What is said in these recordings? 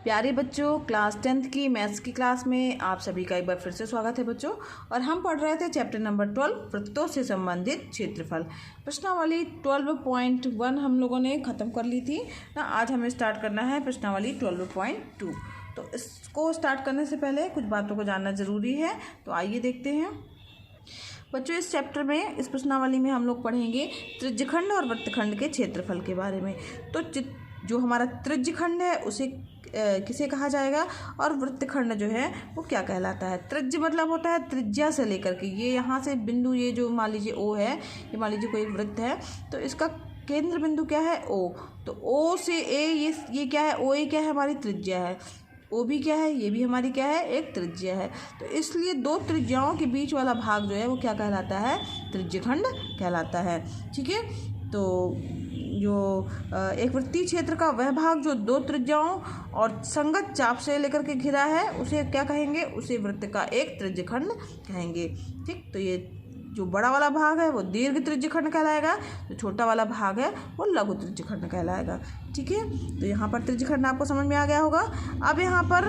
प्यारे बच्चों, class 10th की मैथ्स की क्लास में आप सभी का एक बार फिर से स्वागत है बच्चों। और हम पढ़ रहे थे चैप्टर नंबर 12 वृत्तों से संबंधित क्षेत्रफल। प्रश्नावली 12.1 हम लोगों ने ख़त्म कर ली थी ना। आज हमें स्टार्ट करना है प्रश्नावली 12.2। तो इसको स्टार्ट करने से पहले कुछ बातों को जानना ज़रूरी है, तो आइए देखते हैं बच्चों। इस चैप्टर में, इस प्रश्नावली में हम लोग पढ़ेंगे त्रिज्यखंड और वृत्तखंड के क्षेत्रफल के बारे में। तो जो हमारा त्रिज्यखंड है उसे किसे कहा जाएगा और वृत्तखंड जो है वो क्या कहलाता है। त्रिज्य मतलब होता है त्रिज्या से लेकर के, ये यहाँ से बिंदु, ये जो मान लीजिए ओ है, ये मान लीजिए कोई वृत्त है, तो इसका केंद्र बिंदु क्या है ओ। तो ओ से ए, ये क्या है, ओ ए क्या है, हमारी त्रिज्या है। ओ भी क्या है, ये भी हमारी क्या है, एक त्रिज्या है। तो इसलिए दो त्रिज्याओं के बीच वाला भाग जो है वो क्या कहलाता है, त्रिज्यखंड कहलाता है। ठीक है, तो जो एक वृत्तीय क्षेत्र का वह भाग जो दो त्रिज्याओं और संगत चाप से लेकर के घिरा है उसे क्या कहेंगे, उसे वृत्त का एक त्रिज्यखंड कहेंगे। ठीक, तो ये जो बड़ा वाला भाग है वो दीर्घ त्रिज्यखंड कहलाएगा, जो छोटा वाला भाग है वो लघु त्रिज्यखंड कहलाएगा। ठीक है, तो यहाँ पर त्रिज्यखंड आपको समझ में आ गया होगा। अब यहाँ पर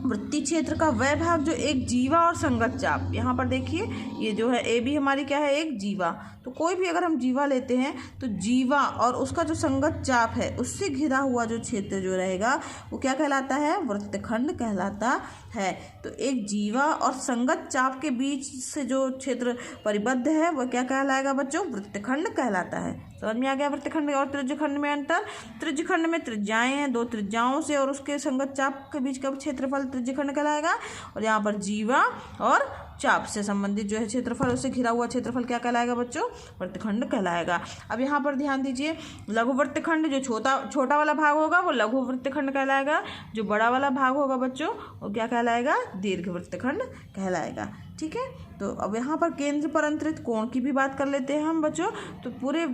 वृत्तीय क्षेत्र का वह भाग जो एक जीवा और संगत चाप, यहाँ पर देखिए ये जो है ए भी हमारी क्या है, एक जीवा। तो कोई भी अगर हम जीवा लेते हैं तो जीवा और उसका जो संगत चाप है उससे घिरा हुआ जो क्षेत्र जो रहेगा वो क्या कहलाता है, वृत्तखंड कहलाता है। तो एक जीवा और संगत चाप के बीच से जो क्षेत्र परिबद्ध है वह क्या कहलाएगा बच्चों, वृत्तखंड कहलाता है। समझ में आ गया वृत्तखंड और त्रिज्यखंड में अंतर। त्रिज्यखंड में त्रिज्याएं हैं, दो त्रिज्याओं से और उसके संगत चाप के बीच का क्षेत्रफल त्रिज्यखंड कहलाएगा। और यहाँ पर जीवा और चाप से संबंधित जो है क्षेत्रफल, उससे घिरा हुआ क्षेत्रफल क्या कहलाएगा बच्चों, वृत्तखंड कहलाएगा। अब यहाँ पर ध्यान दीजिए, लघु वृत्तखंड जो छोटा वाला भाग होगा वो लघु वृत्तखंड कहलाएगा, जो बड़ा वाला भाग होगा बच्चों वो क्या कहलाएगा, दीर्घ वृत्तखंड कहलाएगा। ठीक है, तो अब यहाँ पर केंद्र पर अंतरित कोण की भी बात कर लेते हैं हम बच्चों। तो पूरे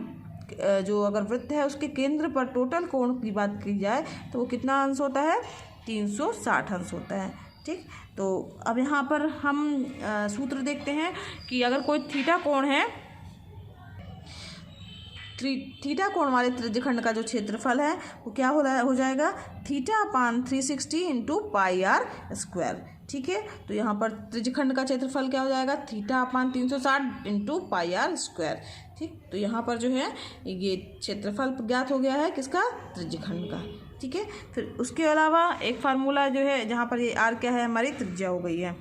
जो अगर वृत्त है उसके केंद्र पर टोटल कोण की बात की जाए तो वो कितना अंश होता है, 360 अंश होता है। ठीक, तो अब यहाँ पर हम सूत्र देखते हैं कि अगर कोई थीटा कोण है, थीटा कोण वाले त्रिज्यखंड का जो क्षेत्रफल है वो क्या हो जाएगा, θ/360 इंटू पाई आर स्क्वायर। ठीक है, तो यहाँ पर त्रिज्यखंड का क्षेत्रफल क्या हो जाएगा, θ/360 इंटू पाई आर स्क्वायर। ठीक, तो यहाँ पर जो है ये क्षेत्रफल ज्ञात हो गया है किसका, त्रिज्यखंड का। ठीक है, फिर उसके अलावा एक फार्मूला जो है जहाँ पर ये आर क्या है, हमारी त्रिज्या हो गई है।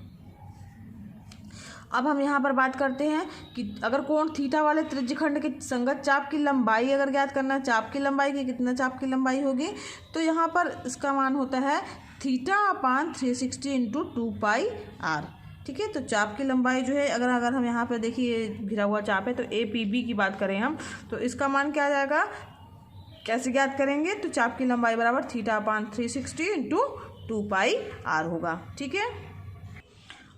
अब हम यहाँ पर बात करते हैं कि अगर कोण थीटा वाले त्रिज्यखंड के संगत चाप की लंबाई अगर ज्ञात करना है, चाप की लंबाई की कितना चाप की लंबाई होगी, तो यहाँ पर इसका मान होता है θ/360 इंटू 2 पाई आर। ठीक है, तो चाप की लंबाई जो है अगर हम यहाँ पर देखिए घिरा हुआ चाप है, तो ए पी बी की बात करें हम, तो इसका मान क्या आ जाएगा, कैसे ज्ञात करेंगे, तो चाप की लंबाई बराबर θ/360 इंटू 2 पाई आर होगा। ठीक है,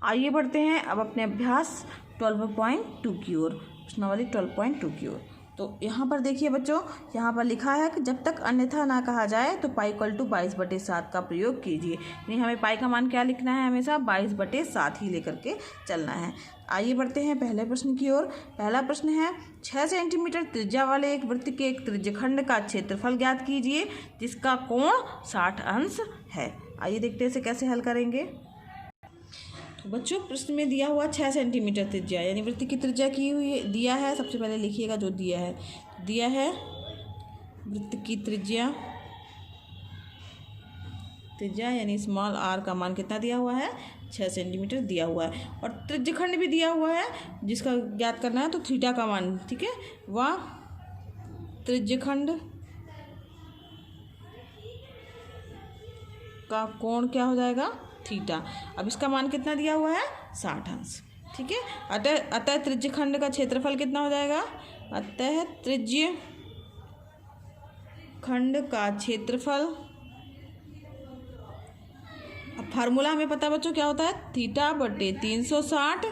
आइए बढ़ते हैं अब अपने अभ्यास 12.2 की ओर, प्रश्नावली 12.2 की ओर। तो यहाँ पर देखिए बच्चों, यहाँ पर लिखा है कि जब तक अन्यथा ना कहा जाए तो पाई = 22/7 का प्रयोग कीजिए। यानी हमें पाई का मान क्या लिखना है, हमेशा 22/7 ही लेकर के चलना है। आइए बढ़ते हैं पहले प्रश्न की ओर। पहला प्रश्न है, 6 सेंटीमीटर त्रिज्या वाले एक वृत्त के एक त्रिज्यखंड का क्षेत्रफल ज्ञात कीजिए जिसका कोण 60 अंश है। आइए देखते हैं इसे कैसे हल करेंगे। बच्चों, प्रश्न में दिया हुआ 6 सेंटीमीटर त्रिज्या, यानी वृत्त की त्रिज्या की हुई दिया है। सबसे पहले लिखिएगा जो दिया है वृत्त की त्रिज्या यानी स्मॉल आर का मान कितना दिया हुआ है, 6 सेंटीमीटर दिया हुआ है। और त्रिज्यखंड भी दिया हुआ है जिसका ज्ञात करना है, तो थीटा का मान। ठीक है, वह त्रिज्यखंड का कोण क्या हो जाएगा, थीटा। अब इसका मान कितना दिया हुआ है, 60 अंश। ठीक है, अतः त्रिज्यखंड का क्षेत्रफल कितना हो जाएगा, अतः त्रिज्यखंड का क्षेत्रफल, अब फार्मूला हमें पता बच्चों क्या होता है, θ/360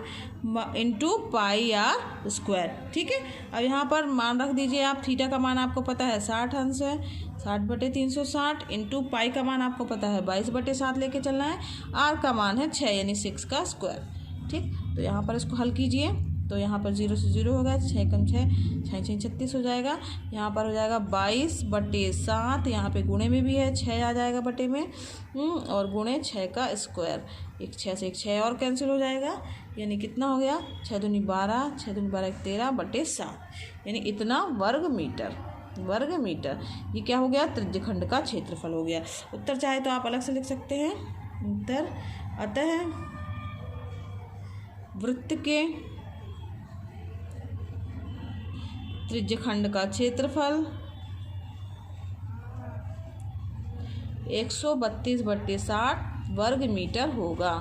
इंटू पाई आर स्क्वायर। ठीक है, अब यहाँ पर मान रख दीजिए आप, थीटा का मान आपको पता है 60 अंश है, 60/360 इंटू पाई का मान आपको पता है 22/7 लेके चलना है। आर का मान है 6 यानी 6 का स्क्वायर। ठीक, तो यहाँ पर इसको हल कीजिए तो यहाँ पर 0 से 0 हो गया, 6 कम 6, 6 6 36 हो जाएगा। यहाँ पर हो जाएगा 22/7, यहाँ पे गुणे में भी है 6 आ जाएगा बटे में, और गुणे 6 का स्क्वायर, एक 6 से एक 6 और कैंसिल हो जाएगा, यानी कितना हो गया 6 दूनी 12, 6 दूनी 12 13/7, यानी इतना वर्ग मीटर। ये क्या हो गया, त्रिज्यखंड का क्षेत्रफल हो गया। उत्तर चाहे तो आप अलग से लिख सकते हैं उत्तर। अतः वृत्त के त्रिज्यखंड का क्षेत्रफल 132/60 वर्ग मीटर होगा।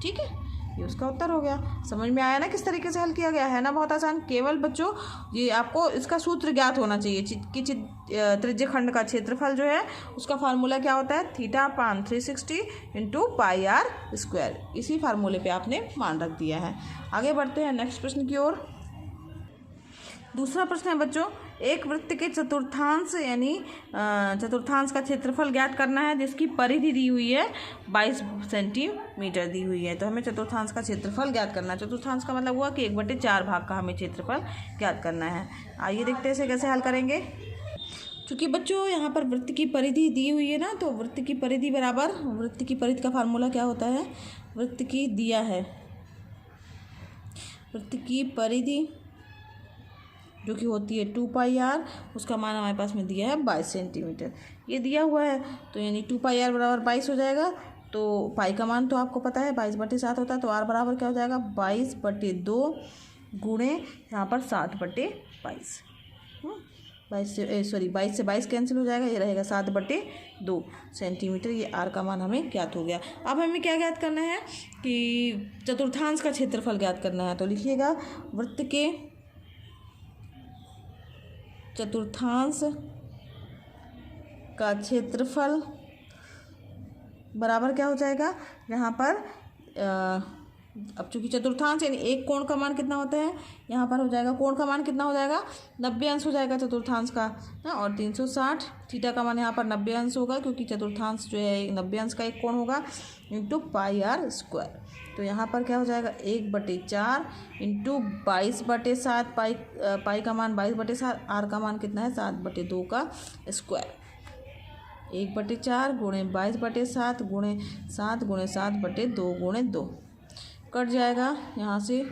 ठीक है, ये उसका उत्तर हो गया। समझ में आया ना किस तरीके से हल किया गया है ना, बहुत आसान। केवल बच्चों ये आपको इसका सूत्र ज्ञात होना चाहिए कि त्रिज्यखंड का क्षेत्रफल जो है उसका फार्मूला क्या होता है, θ 360 × πr²। इसी फार्मूले पे आपने मान रख दिया है। आगे बढ़ते हैं नेक्स्ट प्रश्न की ओर। दूसरा प्रश्न है बच्चों, एक वृत्त के चतुर्थांश यानी चतुर्थांश का क्षेत्रफल ज्ञात करना है जिसकी परिधि दी हुई है 22 सेंटीमीटर दी हुई है। तो हमें चतुर्थांश का क्षेत्रफल ज्ञात करना है। चतुर्थांश का मतलब हुआ कि 1/4 भाग का हमें क्षेत्रफल ज्ञात करना है। आइए देखते हैं इसे कैसे हल करेंगे। चूँकि बच्चों यहाँ पर वृत्त की परिधि दी हुई है ना, तो वृत्त की परिधि बराबर, वृत्त की परिधि का फार्मूला क्या होता है, वृत्त की दिया है, वृत्त की परिधि जो कि होती है 2πr, उसका मान हमारे पास में दिया है 22 सेंटीमीटर, ये दिया हुआ है। तो यानी 2πr बराबर 22 हो जाएगा। तो पाई का मान तो आपको पता है 22/7 होता है, तो r बराबर क्या हो जाएगा 22/2 गुणे यहाँ पर 7/22। 22 से 22 कैंसिल हो जाएगा, ये रहेगा 7/2 सेंटीमीटर। ये r का मान हमें ज्ञात हो गया। अब हमें क्या ज्ञात करना है कि चतुर्थांश का क्षेत्रफल ज्ञात करना है। तो लिखिएगा वृत्त के चतुर्थांश का क्षेत्रफल बराबर क्या हो जाएगा, यहाँ पर अब चूंकि चतुर्थांश यानी एक कोण का मान कितना होता है, यहाँ पर हो जाएगा कोण का मान कितना हो जाएगा 90 अंश हो जाएगा चतुर्थांश का, और 360। थीटा का मान यहाँ पर 90 अंश होगा क्योंकि चतुर्थांश जो है 90 अंश का एक कोण होगा, × πr²। तो यहाँ पर क्या हो जाएगा 1/4 × 22/7, पाई का मान 22/7, r का मान कितना है 7/2 का स्क्वायर। 1/4 गुणे 22/7 गुणे 7 गुणे 7/2 गुणे 2 कट जाएगा। यहाँ से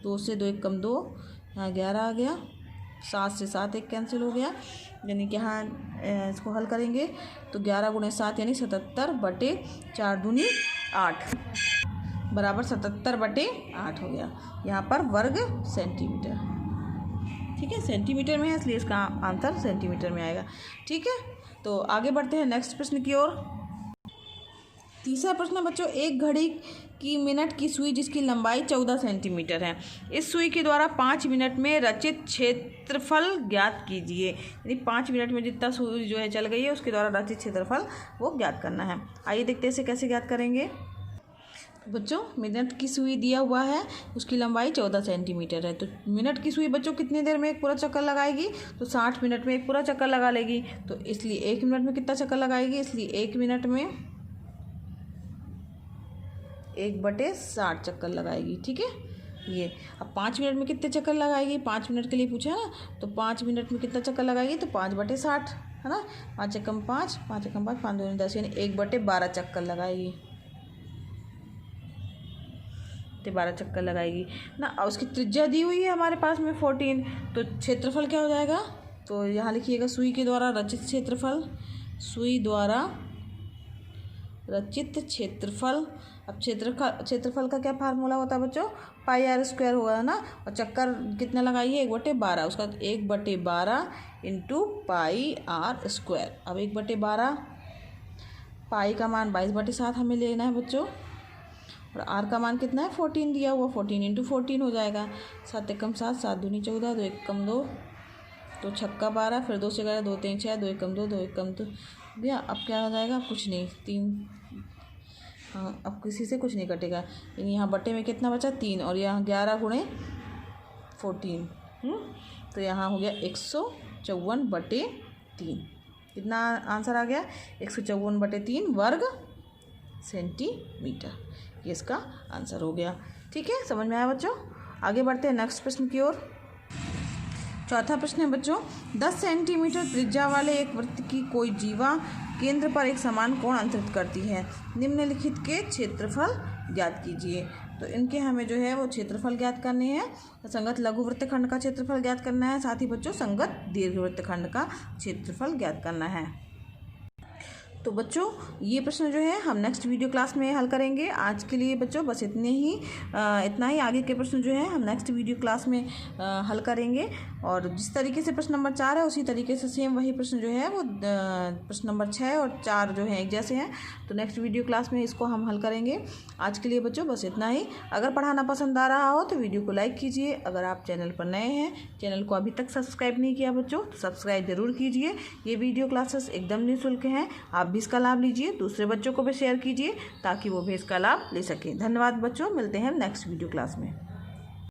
2 से 2 1 कम 2, यहाँ 11 आ गया, 7 से 7 1 कैंसिल हो गया, यानी कि यहाँ इसको हल करेंगे तो 11 गुणे 7 यानी 77/4 दूनी 8 बराबर 77/8 हो गया। यहाँ पर वर्ग सेंटीमीटर, ठीक है, सेंटीमीटर में है इसलिए इसका आंसर सेंटीमीटर में आएगा। ठीक है, तो आगे बढ़ते हैं नेक्स्ट प्रश्न की ओर। तीसरा प्रश्न बच्चों, एक घड़ी की मिनट की सुई जिसकी लंबाई 14 सेंटीमीटर है, इस सुई के द्वारा 5 मिनट में रचित क्षेत्रफल ज्ञात कीजिए। यानी 5 मिनट में जितना सुई जो है चल गई है उसके द्वारा रचित क्षेत्रफल वो ज्ञात करना है। आइए देखते हैं इसे कैसे ज्ञात करेंगे। बच्चों मिनट की सुई दिया हुआ है, उसकी लंबाई 14 सेंटीमीटर है। तो मिनट की सुई बच्चों कितनी देर में एक पूरा चक्कर लगाएगी, तो 60 मिनट में एक पूरा चक्कर लगा लेगी। तो इसलिए 1 मिनट में कितना चक्कर लगाएगी, इसलिए 1 मिनट में 1/60 चक्कर लगाएगी। ठीक है, ये अब 5 मिनट में कितने चक्कर लगाएगी, 5 मिनट के लिए पूछा है ना, तो 5 मिनट में कितना चक्कर लगाएगी, तो 5/60 है ना, 5 एकम 5, 5 एकम 5, 5 दूनी 10, यानी 1/12 चक्कर लगाएगी, 12 चक्कर लगाएगी ना। और उसकी त्रिज्या दी हुई है हमारे पास में 14, तो क्षेत्रफल क्या हो जाएगा, तो यहाँ लिखिएगा सुई के द्वारा रचित क्षेत्रफल, सुई द्वारा रचित क्षेत्रफल। अब क्षेत्रफल का क्या फार्मूला होता है बच्चों, πr² होगा ना, और चक्कर कितना लगाइए 1/12, उसका 1/12 × πr²। अब 1/12 पाई का मान 22/7 हमें लेना है बच्चों, और r का मान कितना है 14 दिया हुआ, 14 × 14 हो जाएगा, 7 एकम 7, 7 दूनी 14, 2 एकम 2, तो छक्का 12, फिर 2 से 11, 2 3 6, 2 एकम 2, 2 एकम 2 दिया। अब क्या हो जाएगा, कुछ नहीं, 3, हाँ अब किसी से कुछ नहीं कटेगा, यानी यहाँ बटे में कितना बचा 3, और यहाँ 11 गुणे 14, तो यहाँ हो गया 154/3। कितना आंसर आ गया 154/3 वर्ग सेंटीमीटर। ये इसका आंसर हो गया। ठीक है, समझ में आया बच्चों। आगे बढ़ते हैं नेक्स्ट प्रश्न की ओर। चौथा प्रश्न है बच्चों, 10 सेंटीमीटर त्रिज्या वाले एक वृत्त की कोई जीवा केंद्र पर एक समान कोण अंतरित करती है, निम्नलिखित के क्षेत्रफल ज्ञात कीजिए। तो इनके हमें जो है वो क्षेत्रफल ज्ञात करने हैं। संगत लघु वृत्तखंड का क्षेत्रफल ज्ञात करना है, साथ ही बच्चों संगत दीर्घ वृत्तखंड का क्षेत्रफल ज्ञात करना है। तो बच्चों ये प्रश्न जो है हम नेक्स्ट वीडियो क्लास में हल करेंगे। आज के लिए बच्चों बस इतना ही। आगे के प्रश्न जो है हम नेक्स्ट वीडियो क्लास में हल करेंगे। और जिस तरीके से प्रश्न नंबर 4 है उसी तरीके से सेम वही प्रश्न जो है वो प्रश्न नंबर 6 और 4 जो है एक जैसे हैं। तो नेक्स्ट वीडियो क्लास में इसको हम हल करेंगे। आज के लिए बच्चों बस इतना ही। अगर पढ़ाना पसंद आ रहा हो तो वीडियो को लाइक कीजिए। अगर आप चैनल पर नए हैं, चैनल को अभी तक सब्सक्राइब नहीं किया बच्चों, तो सब्सक्राइब जरूर कीजिए। ये वीडियो क्लासेस एकदम निःशुल्क हैं, आप भी इसका लाभ लीजिए। दूसरे बच्चों को भी शेयर कीजिए ताकि वो भी इसका लाभ ले सकें। धन्यवाद बच्चों, मिलते हैं नेक्स्ट वीडियो क्लास में।